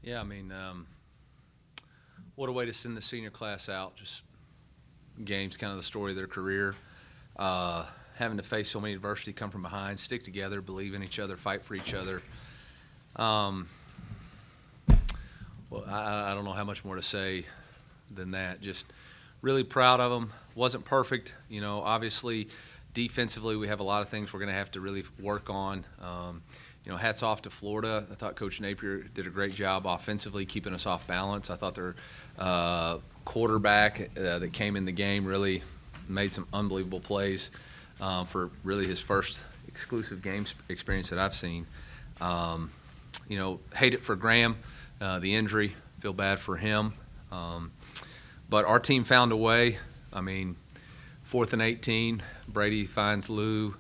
Yeah, I mean, what a way to send the senior class out. Just games, kind of the story of their career. Having to face so many adversity, come from behind, stick together, believe in each other, fight for each other. Well, I don't know how much more to say than that. Just really proud of them. Wasn't perfect, obviously defensively we have a lot of things we're going to have to really work on. Hats off to Florida. I thought Coach Napier did a great job offensively keeping us off balance. I thought their quarterback that came in the game really made some unbelievable plays for really his first exclusive game experience that I've seen. Hate it for Graham, the injury. Feel bad for him. But our team found a way. I mean, 4th and 18, Brady finds Lou.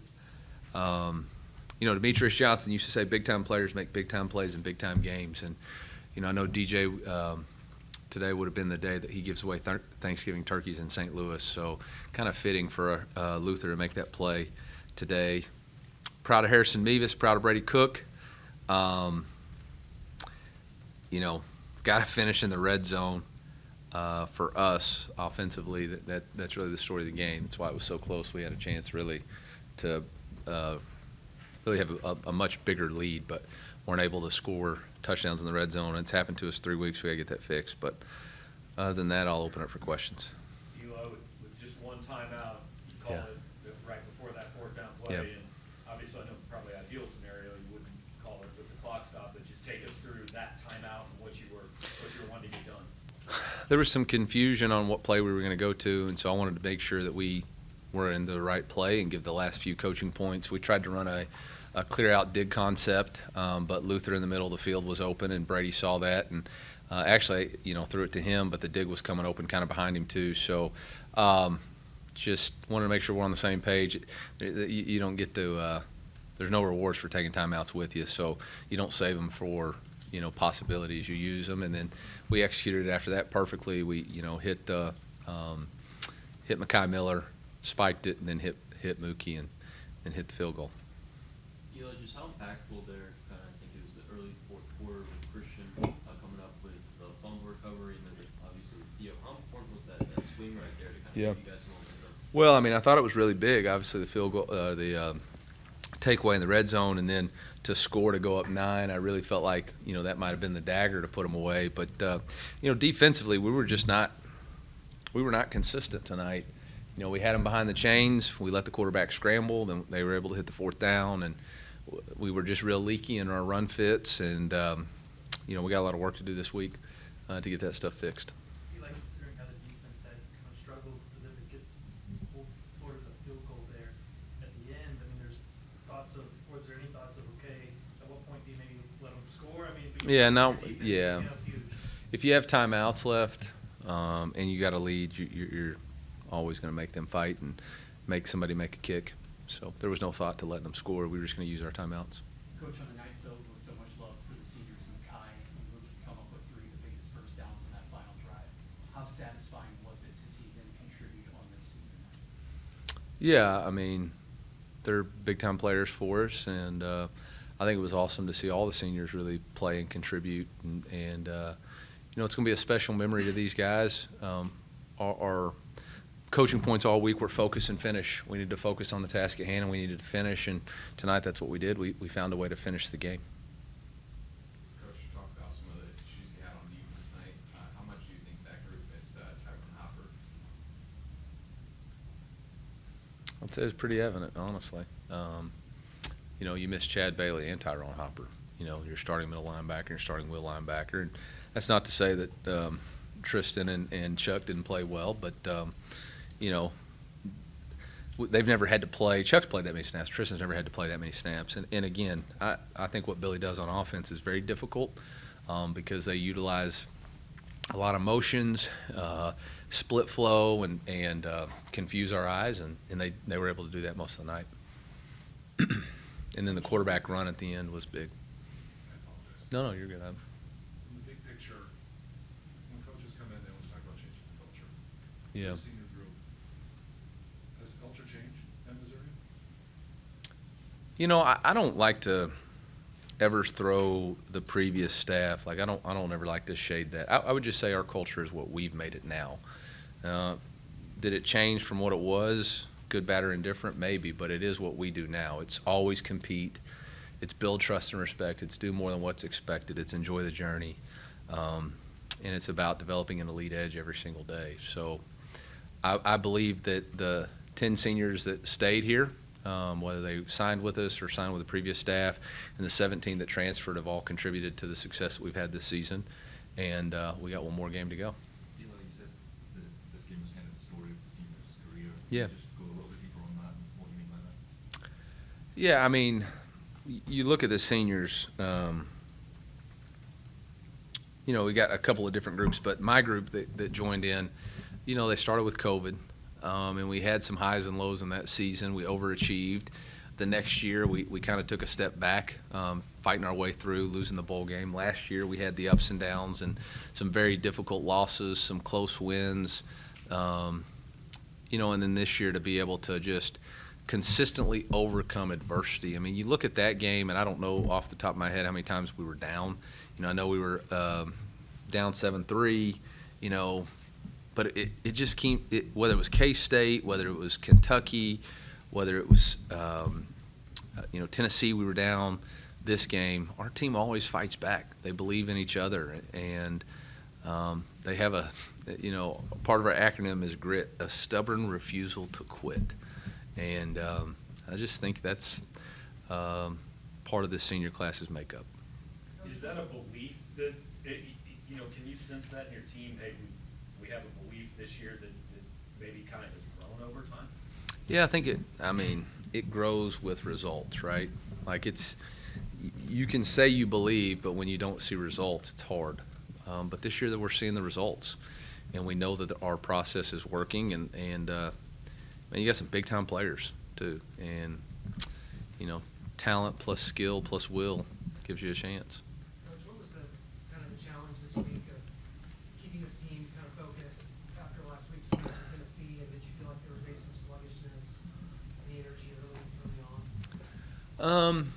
Demetrius Johnson used to say big-time players make big-time plays in big-time games. And, I know DJ today would have been the day that he gives away Thanksgiving turkeys in St. Louis. So kind of fitting for Luther to make that play today. Proud of Harrison Mevis, proud of Brady Cook. Got to finish in the red zone for us offensively. That's really the story of the game. That's why it was so close. We had a chance really to really have a much bigger lead, but weren't able to score touchdowns in the red zone. It's happened to us 3 weeks. We got to get that fixed. But other than that, I'll open up for questions. Eli, with just one timeout, you called it right before that 4th down play. Yeah. And obviously, I know probably ideal scenario, you wouldn't call it with the clock stop, but just take us through that timeout and what you were wanting to get done. There was some confusion on what play we were going to go to, and so I wanted to make sure that we were in the right play and give the last few coaching points. We tried to run a clear-out dig concept, but Luther in the middle of the field was open, and Brady saw that and actually, threw it to him, but the dig was coming open kind of behind him too. So just wanted to make sure we're on the same page. You don't get to there's no rewards for taking timeouts with you, so you don't save them for possibilities. You use them, and then we executed it after that perfectly. We hit Mekhi Miller, spiked it, and then hit Mookie and hit the field goal. Just how impactful there, I think it was the early 4th quarter with Christian coming up with the fumble recovery, and then obviously Theo. How important was that swing right there to kind of give you guys some momentum? Well, I mean, I thought it was really big. Obviously, the field goal, the takeaway in the red zone, and then to score to go up 9. I really felt like that might have been the dagger to put them away. But defensively, we were not consistent tonight. We had them behind the chains. We let the quarterback scramble. Then they were able to hit the 4th down, and we were just real leaky in our run fits. And we got a lot of work to do this week to get that stuff fixed. Eli, considering how the defense had kind of struggled for them to get Florida the field goal there at the end, I mean, was there any thoughts of, okay, at what point do you maybe let them score? I mean, if you have timeouts left and you got a lead, you're always going to make them fight and make somebody make a kick. So there was no thought to letting them score. We were just going to use our timeouts. Coach, on the night filled with so much love for the seniors, Mekhi and Mookie come up with 3 of the biggest first downs on that final drive. How satisfying was it to see them contribute on this season? Yeah, I mean, they're big-time players for us, and I think it was awesome to see all the seniors really play and contribute. And it's going to be a special memory to these guys. Our coaching points all week were focus and finish. We needed to focus on the task at hand, and we needed to finish. And tonight, that's what we did. We found a way to finish the game. Coach, talk about some of the issues you had on defense tonight. How much do you think that group missed Tyrone Hopper? I'd say it's pretty evident, honestly. You miss Chad Bailey and Tyrone Hopper. You're starting middle linebacker, you're starting will linebacker. And that's not to say that Tristan and Chuck didn't play well, but they've never had to play. Chuck's played that many snaps. Tristan's never had to play that many snaps. And again, I think what Billy does on offense is very difficult because they utilize a lot of motions, split flow, and confuse our eyes, and they were able to do that most of the night. And then the quarterback run at the end was big. I apologize. No, you're good. In the big picture, when coaches come in, they always talk about changing the culture. Yeah. The senior group. Has the culture changed in Missouri? I don't like to ever throw the previous staff, like I don't ever like to shade that. I would just say our culture is what we've made it now. Did it change from what it was, good, bad, or indifferent? Maybe, but it is what we do now. It's always compete. It's build trust and respect. It's do more than what's expected. It's enjoy the journey. And it's about developing an elite edge every single day. So I believe that the 10 seniors that stayed here, whether they signed with us or signed with the previous staff, and the 17 that transferred have all contributed to the success that we've had this season. And we got one more game to go. Eli, you said that this game was kind of the story of the seniors' career. Yeah. Can you just go a little bit deeper on that and what you mean by that? Yeah, I mean, you look at the seniors, you know, we got a couple of different groups, but my group that joined in, you know, they started with COVID, and we had some highs and lows in that season. We overachieved. The next year, we kind of took a step back, fighting our way through, losing the bowl game. Last year, we had the ups and downs and some very difficult losses, some close wins, you know, and then this year to be able to just consistently overcome adversity. I mean, you look at that game, and I don't know off the top of my head how many times we were down. You know, I know we were down 7-3, you know, but it just came, whether it was K-State, whether it was Kentucky, whether it was, you know, Tennessee, we were down. This game, our team always fights back. They believe in each other, and they have a, you know, part of our acronym is GRIT, a stubborn refusal to quit. And I just think that's part of the senior class's makeup. Is that a belief that, you know, can you sense that in your team? Hey, we have a belief this year that maybe kind of has grown over time? Yeah, I think it grows with results, right? Like you can say you believe, but when you don't see results, it's hard. But this year that we're seeing the results, and we know that our process is working, and you got some big-time players too, and you know, talent plus skill plus will gives you a chance. Coach, what was the kind of the challenge this week of keeping this team kind of focused after last week's game in Tennessee, and did you feel like there was maybe some sluggishness in the energy early on?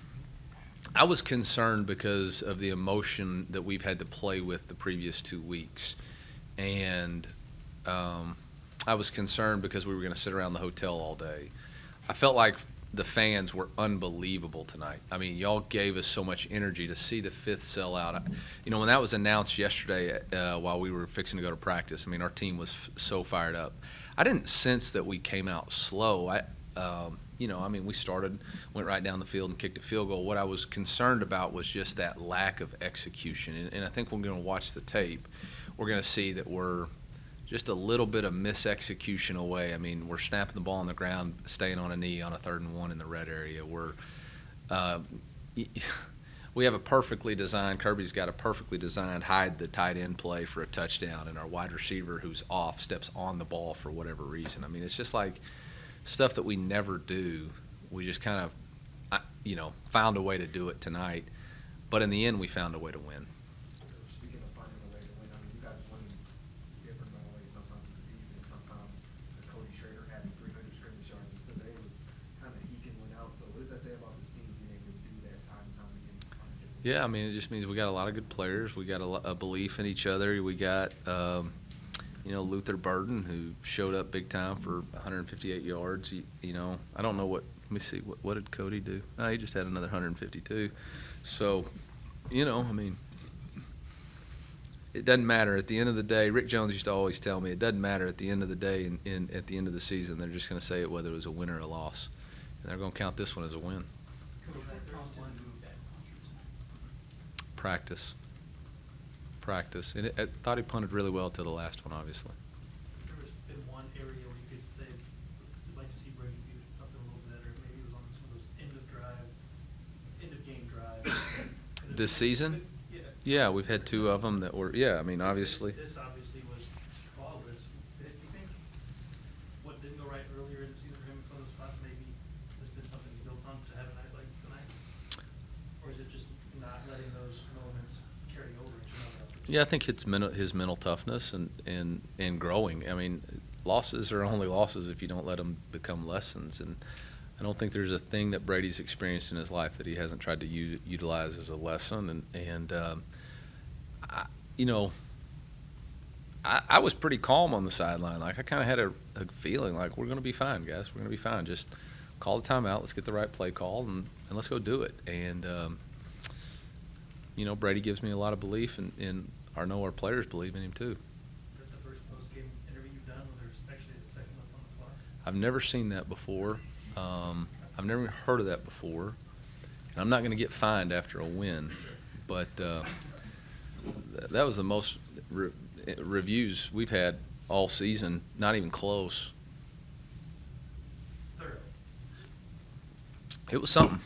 I was concerned because of the emotion that we've had to play with the previous 2 weeks, and I was concerned because we were going to sit around the hotel all day. I felt like the fans were unbelievable tonight. I mean, y'all gave us so much energy to see the fifth sellout. You know, when that was announced yesterday while we were fixing to go to practice, I mean, our team was so fired up. I didn't sense that we came out slow. You know, I mean, we went right down the field and kicked a field goal. What I was concerned about was just that lack of execution. And I think when we're going to watch the tape, we're going to see that we're just a little bit of misexecution away. I mean, we're snapping the ball on the ground, staying on a knee on a 3rd and 1 in the red area. We have a perfectly designed, Kirby's got a perfectly designed hide the tight end play for a touchdown, and our wide receiver who's off steps on the ball for whatever reason. I mean, it's just like stuff that we never do. We just kind of, you know, found a way to do it tonight. But in the end, we found a way to win. Speaking of finding a way to win, I mean, you guys won different ways. Sometimes it's a defense, sometimes it's a Cody Schrader having 300 scrimmage yards, and today was kind of eking one out. So what does that say about this team being able to do that time and time again? Yeah, I mean, it just means we got a lot of good players. We got a belief in each other. We got, you know, Luther Burden, who showed up big time for 158 yards. You know, I don't know let me see, what did Cody do? Oh, he just had another 152. So, you know, I mean, it doesn't matter. At the end of the day, Rick Jones used to always tell me, it doesn't matter at the end of the day and at the end of the season. They're just going to say it whether it was a win or a loss. And they're going to count this one as a win. Coach, what caused one move that punter tonight? Practice. And I thought he punted really well to the last one, obviously. There was been one area where you could say, I'd like to see Brady do something a little better. Maybe it was on some of those end of game drive. This season? Yeah, we've had 2 of them that were, I mean, obviously. This obviously was flawless. Do you think what didn't go right earlier in the season for him in some of those spots, maybe has been something he's built on to have a night like tonight? Or is it just not letting those moments carry over into another opportunity? Yeah, I think it's his mental toughness and growing. I mean, losses are only losses if you don't let them become lessons. And I don't think there's a thing that Brady's experienced in his life that he hasn't tried to utilize as a lesson. I was pretty calm on the sideline. Like, I kind of had a feeling like, we're going to be fine, guys. We're going to be fine. Just call the timeout. Let's get the right play called, and let's go do it. And, Brady gives me a lot of belief, and I know our players believe in him too. Is that the first post-game interview you've done where there's actually a second up on the clock? I've never seen that before. I've never heard of that before. And I'm not going to get fined after a win, but that was the most reviews we've had all season, not even close. Thorough. It was something.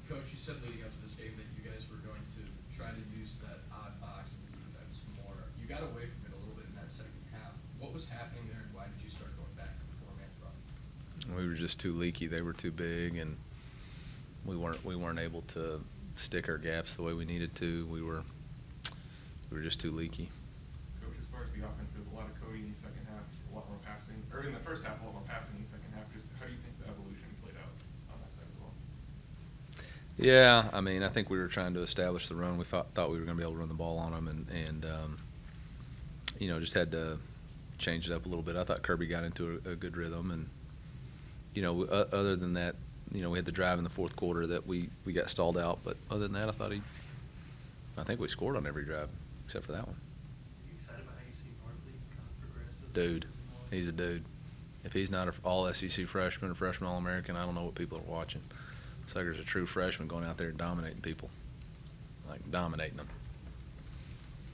Coach, you said leading up to this game that you guys were going to try to use that odd box in the defense more. You got away from it a little bit in that second half. What was happening there, and why did you start going back to the four-man front? We were just too leaky. They were too big, and we weren't able to stick our gaps the way we needed to. We were just too leaky. Coach, as far as the offense goes, a lot of Cody in the second half, a lot more passing, or in the first half, a lot more passing in the second half. Just how do you think the evolution played out on that side as well? Yeah, I mean, I think we were trying to establish the run. We thought we were going to be able to run the ball on them, and just had to change it up a little bit. I thought Kirby got into a good rhythm, and other than that, we had the drive in the fourth quarter that we got stalled out. But other than that, I think we scored on every drive except for that one. Are you excited about how you see Barkley kind of progress as a Dude, season goes on? he's a dude. If he's not an all-SEC freshman or freshman All-American, I don't know what people are watching. Sucker's a true freshman going out there and dominating people, like dominating them.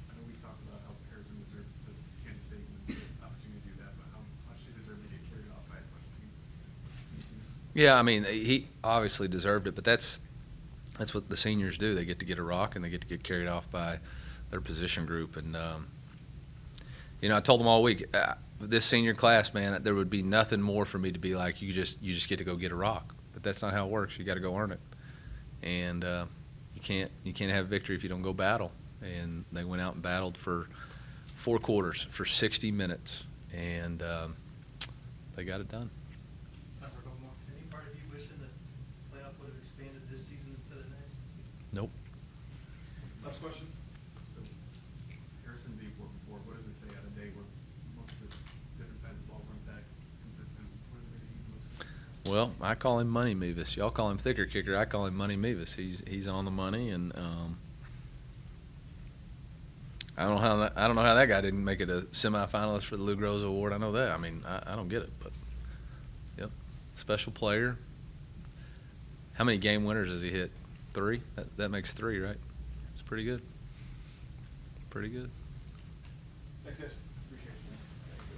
I know we've talked about how Harrison deserved the Kansas State and the opportunity to do that, but how much did he deserve to get carried off by as much as he? Yeah, I mean, he obviously deserved it, but that's what the seniors do. They get to get a rock, and they get to get carried off by their position group. And I told them all week, this senior class, man, there would be nothing more for me to be like, you just get to go get a rock. But that's not how it works. You got to go earn it, and you can't have victory if you don't go battle. And they went out and battled for 4 quarters, for 60 minutes, and they got it done. Is any part of you wishing that playoff would have expanded this season instead of next? Nope. Last question. So, Harrison being 4-for-4, what does it say on a day where most of the different sides of the ball weren't that consistent? What does it mean that he's the most consistent? Well, I call him Money Mevis. Y'all call him Thicker Kicker. I call him Money Mevis. He's on the money, and I don't know how that guy didn't make it a semifinalist for the Lou Groza Award. I know that. I mean, I don't get it, but yep, special player. How many game winners has he hit? 3? That makes 3, right? It's pretty good. Pretty good.